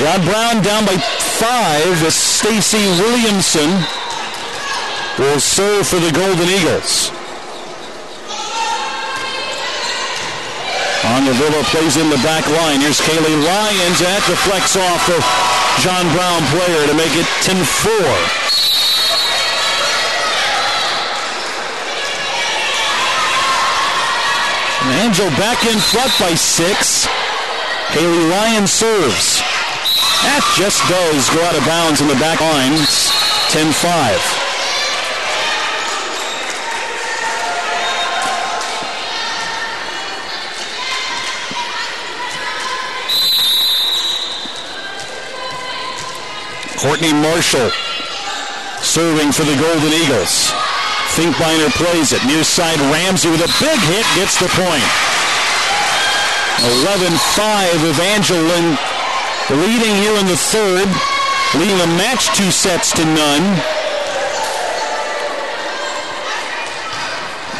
John Brown down by 5 as Stacy Williamson will serve for the Golden Eagles. Angavilla plays in the back line. Here's Kaylee Lyons. That deflects off the John Brown player to make it 10-4. Evangel back in front by 6. Kaylee Lyons serves. That just does go out of bounds in the back line. It's 10-5. Courtney Marshall serving for the Golden Eagles. Finkbeiner plays it. Near side Ramsey with a big hit gets the point. 11-5 Evangeline leading here in the third. Leading the match 2-0.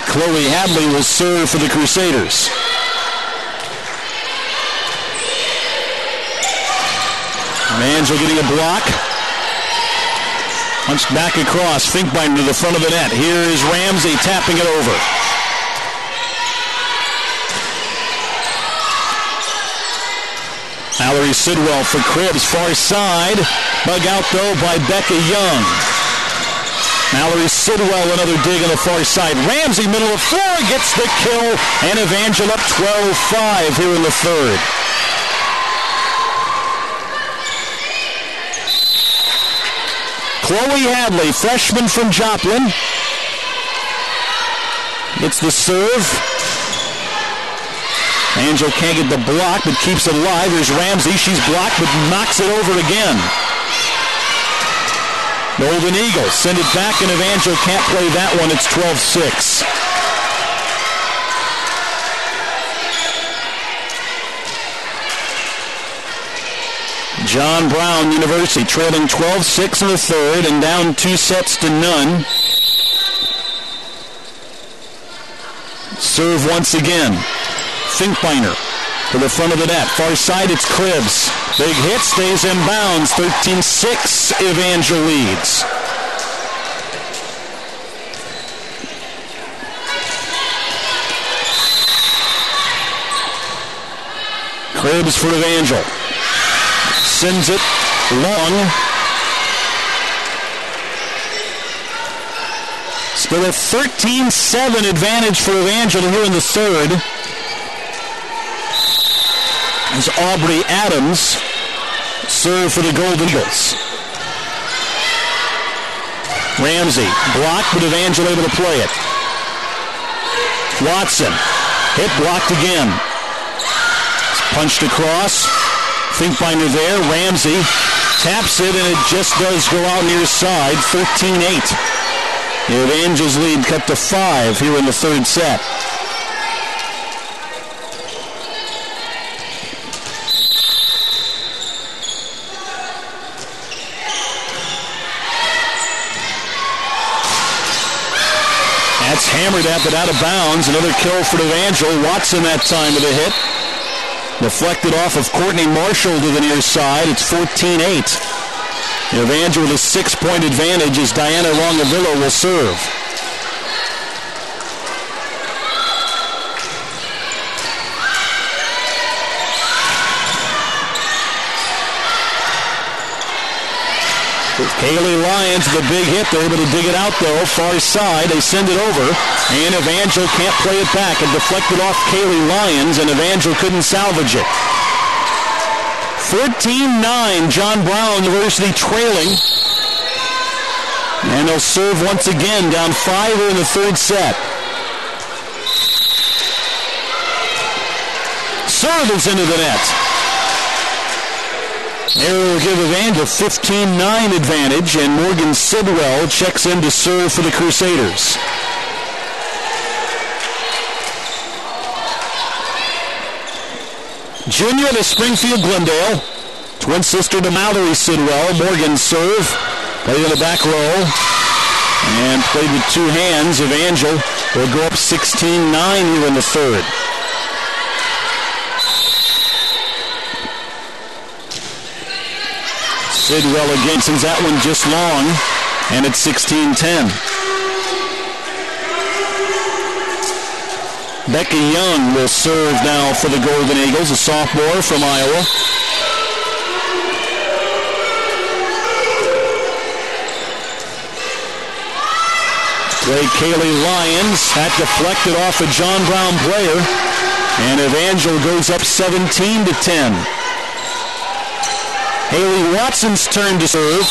Chloe Hadley will serve for the Crusaders. Evangel getting a block. Punched back across. Finkbeiner to the front of the net. Here is Ramsey tapping it over. Mallory Sidwell for Cribbs. Far side. Bug out though by Becca Young. Mallory Sidwell another dig on the far side. Ramsey middle of floor gets the kill. And Evangel up 12-5 here in the third. Chloe Hadley, freshman from Joplin, gets the serve. Angel can't get the block, but keeps it alive. Here's Ramsey. She's blocked, but knocks it over again. Golden Eagles send it back, and Evangel can't play that one. It's 12-6. John Brown University trailing 12-6 in the third and down 2-0. Serve once again. Finkbeiner to the front of the net. Far side, it's Cribbs. Big hit, stays in bounds. 13-6, Evangel leads. Cribs for Evangel. Sends it long. Still a 13-7 advantage for Evangel here in the third. As Aubrey Adams serve for the Golden Eagles. Ramsey blocked, but Evangel able to play it. Watson hit, blocked again. It's punched across. Finkbinder there. Ramsey taps it, and it just does go out near side. 13-8. The Evangel's lead cut to 5 here in the third set. That's hammered at, but out of bounds. Another kill for Evangel. Watson that time with a hit. Deflected off of Courtney Marshall to the near side. It's 14-8. Evangel with a 6-point advantage as Diana Rongavilla will serve. Kaylee Lyons, the big hit. They're able to dig it out, though. Far side, they send it over. And Evangel can't play it back. It deflected off Kaylee Lyons, and Evangel couldn't salvage it. 14-9, John Brown University trailing. And they'll serve once again, down 5 in the third set. Serve is into the net. There will give Evangel 15-9 advantage, and Morgan Sidwell checks in to serve for the Crusaders. Junior to Springfield Glendale. Twin sister to Mallory Sidwell. Morgan serve. Played in the back row. And played with two hands. Evangel will go up 16-9 here in the third. Sidwell again sends that one just long. And it's 16-10. Becca Young will serve now for the Golden Eagles, a sophomore from Iowa. Play Kaylee Lyons. That deflected off a John Brown player. And Evangel goes up 17-10. Haley Watson's turn to serve.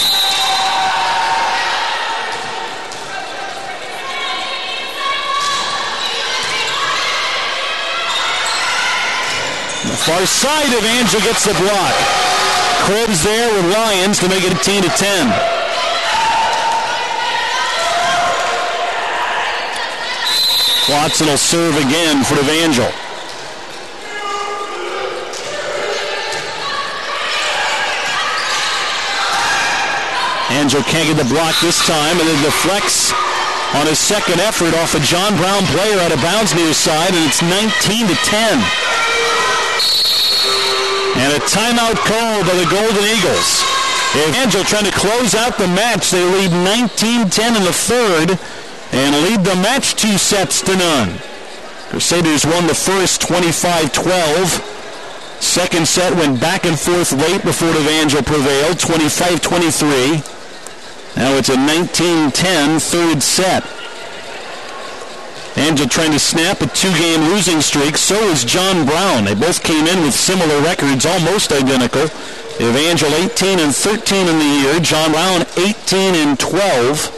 The far side, Evangel gets the block. Cribs there with Lyons to make it 18-10. Watson will serve again for Evangel. Evangel can't get the block this time, and then deflects on his second effort off a John Brown player out of bounds near side, and it's 19-10. And a timeout called by the Golden Eagles. Evangel trying to close out the match. They lead 19-10 in the third and lead the match 2-0. Crusaders won the first 25-12. Second set went back and forth late before Evangel prevailed, 25-23. Now it's a 19-10 third set. Evangel trying to snap a two-game losing streak. So is John Brown. They both came in with similar records, almost identical. Evangel 18-13 in the year. John Brown 18-12.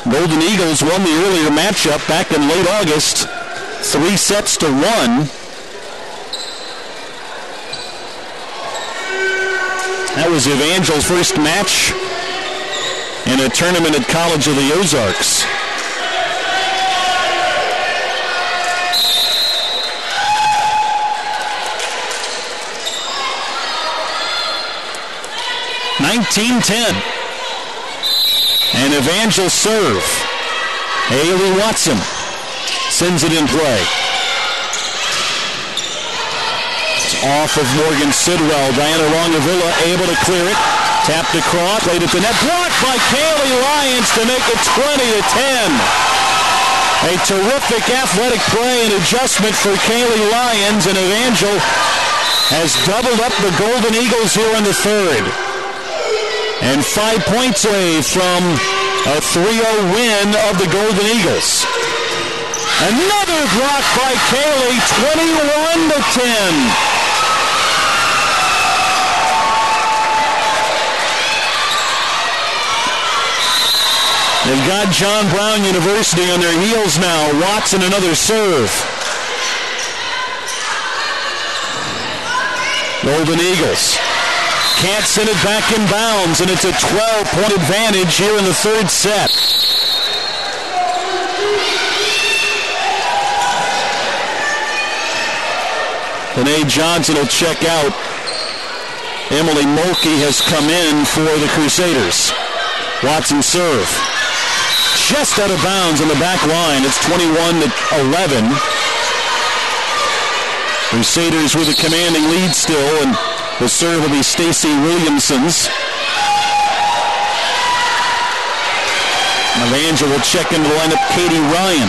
Golden Eagles won the earlier matchup back in late August, 3-1. That was Evangel's first match in a tournament at College of the Ozarks. And Evangel serve. Haley Watson sends it in play. It's off of Morgan Sidwell. Diana Rongavilla able to clear it. Tapped across, played at the net. Blocked by Kaylee Lyons to make it 20-10. A terrific athletic play and adjustment for Kaylee Lyons, and Evangel has doubled up the Golden Eagles here in the third. And 5 points away from a 3-0 win of the Golden Eagles. Another block by Kaylee, 21-10. They've got John Brown University on their heels now. Watson, another serve. Golden Eagles can't send it back in bounds, and it's a 12-point advantage here in the third set. Renee Johnson will check out. Emily Mulkey has come in for the Crusaders. Watson serve. Just out of bounds on the back line. It's 21-11. Crusaders with a commanding lead still, and the serve will be Stacy Williamson's. Evangel will check into the lineup. Katie Ryan,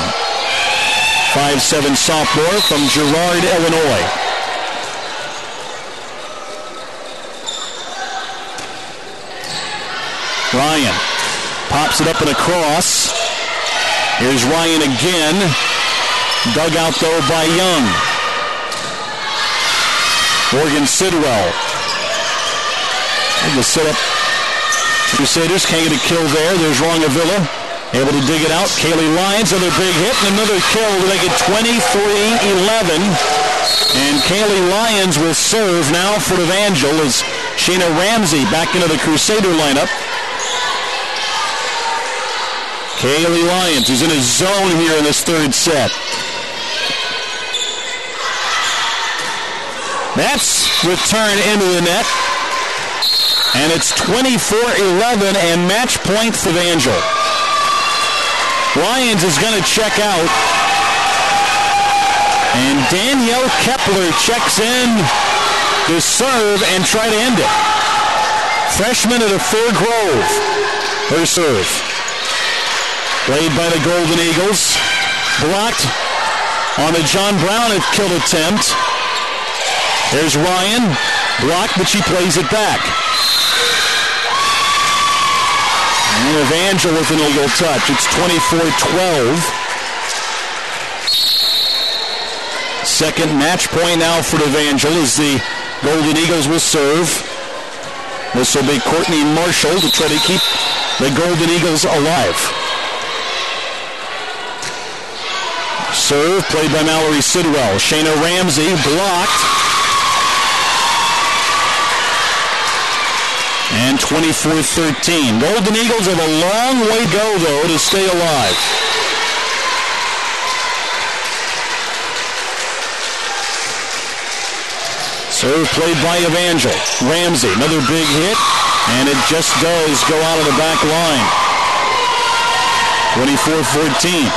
5'7" sophomore from Girard, Illinois. Ryan pops it up and across. Here's Ryan again. Dug out, though, by Young. Morgan Sidwell. And the setup. Crusaders can't get a kill there. There's Rongavilla. Able to dig it out. Kaylee Lyons, another big hit, and another kill to make it 23-11. And Kaylee Lyons will serve now for Evangel as Shayna Ramsey back into the Crusader lineup. Kaylee Lyons is in a zone here in this third set. That's return into the net. And it's 24-11 and match point for Evangel. Lyons is going to check out. And Danielle Kepler checks in to serve and try to end it. Freshman at a Fair Grove. Her serve. Played by the Golden Eagles. Blocked on the John Brown kill attempt. There's Ryan. Blocked, but she plays it back. And Evangel with an Eagle touch. It's 24-12. Second match point now for Evangel as the Golden Eagles will serve. This will be Courtney Marshall to try to keep the Golden Eagles alive. Serve played by Mallory Sidwell. Shayna Ramsey blocked. And 24-13. Golden Eagles have a long way to go, though, to stay alive. Serve played by Evangel. Ramsey, another big hit, and it just does go out of the back line. 24-14.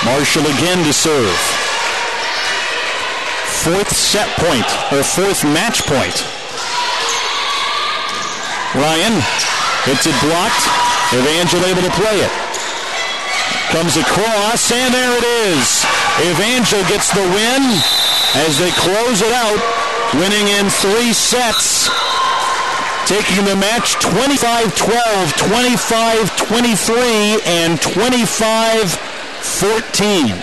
Marshall again to serve. Fourth set point, or fourth match point. Ryan hits it blocked. Evangel able to play it. Comes across, and there it is. Evangel gets the win as they close it out, winning in 3 sets. Taking the match 25-12, 25-23, and 25-14.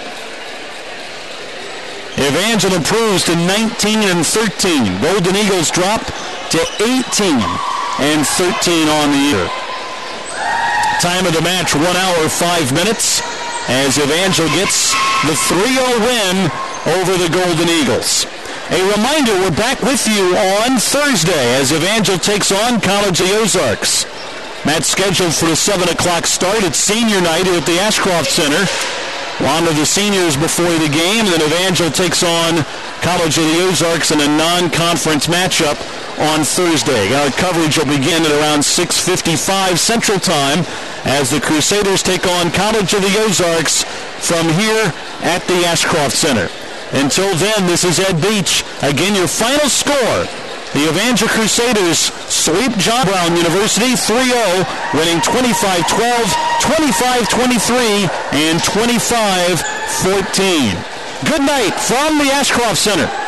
Evangel improves to 19-13. Golden Eagles drop to 18-13 on the year. Time of the match, 1 hour, 5 minutes, as Evangel gets the 3-0 win over the Golden Eagles. A reminder, we're back with you on Thursday as Evangel takes on College of the Ozarks. Match scheduled for a 7 o'clock start. It's senior night here at the Ashcroft Center. On to the seniors before the game, and then Evangel takes on College of the Ozarks in a non-conference matchup on Thursday. Our coverage will begin at around 6:55 Central Time as the Crusaders take on College of the Ozarks from here at the Ashcroft Center. Until then, this is Ed Beach. Again, your final score. The Evangel Crusaders sweep John Brown University 3-0, winning 25-12, 25-23, and 25-14. Good night from the Ashcroft Center.